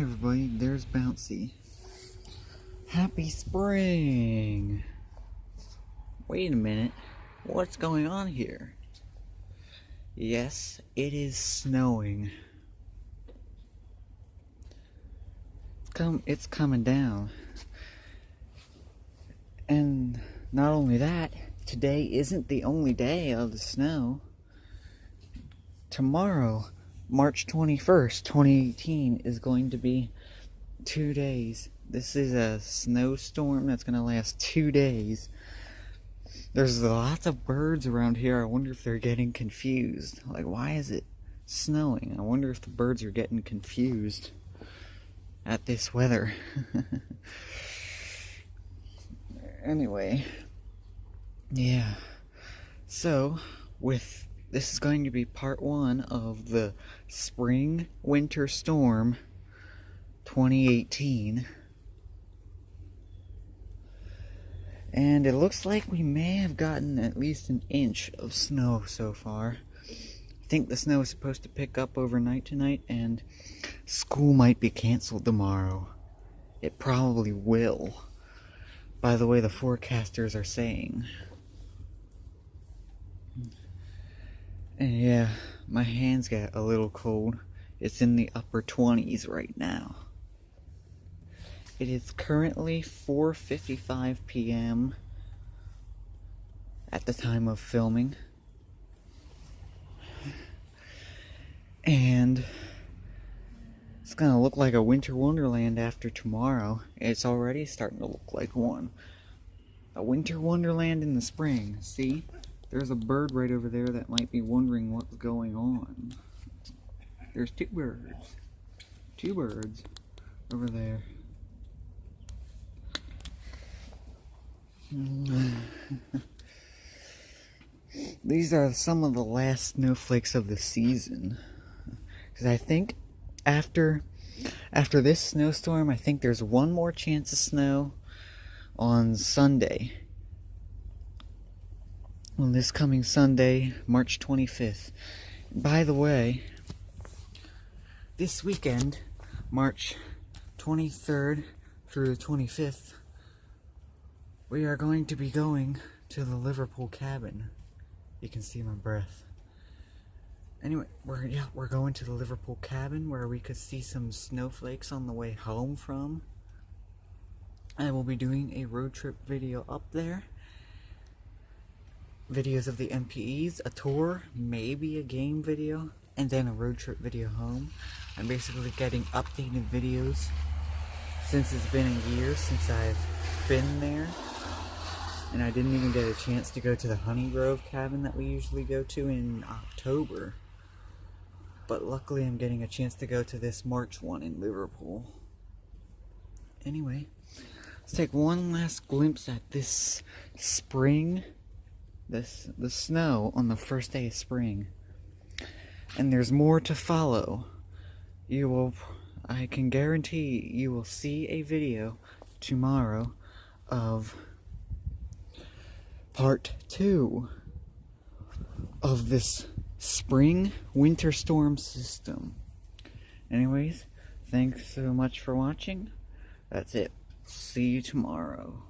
everybody, there's Bouncy. Happy spring! Wait a minute, what's going on here? Yes, it is snowing. It's coming down. And not only that, today isn't the only day of the snow. Tomorrow, March 21st, 2018, is going to be 2 days. This is a snowstorm that's going to last 2 days. There's lots of birds around here. I wonder if they're getting confused. Like, why is it snowing? I wonder if the birds are getting confused at this weather. Anyway, yeah. So, this is going to be part 1 of the Spring Winter Storm 2018. And it looks like we may have gotten at least an inch of snow so far. I think the snow is supposed to pick up overnight tonight, and school might be canceled tomorrow. It probably will, by the way the forecasters are saying. And yeah, my hands get a little cold. It's in the upper 20s right now. It is currently 4:55 p.m. at the time of filming. And it's gonna look like a winter wonderland after tomorrow. It's already starting to look like one. A winter wonderland in the spring. See? There's a bird right over there that might be wondering what's going on. There's two birds. Two birds over there. These are some of the last snowflakes of the season. Because I think after this snowstorm, I think there's one more chance of snow on Sunday. On this coming Sunday, March 25th. By the way, this weekend, March 23rd through the 25th, we are going to be going to the Liverpool cabin. You can see my breath. Anyway, we're going to the Liverpool cabin where we could see some snowflakes on the way home from. I will be doing a road trip video up there. Videos of the MPEs, a tour, maybe a game video, and then a road trip video home. I'm basically getting updated videos since it's been a year since I've been there. And I didn't even get a chance to go to the Honey Grove cabin that we usually go to in October. But luckily I'm getting a chance to go to this March one in Liverpool. Anyway, let's take one last glimpse at this spring. The snow on the first day of spring. And there's more to follow. I can guarantee you will see a video tomorrow of part 2 of this spring winter storm system. Anyways, thanks so much for watching. That's it. See you tomorrow.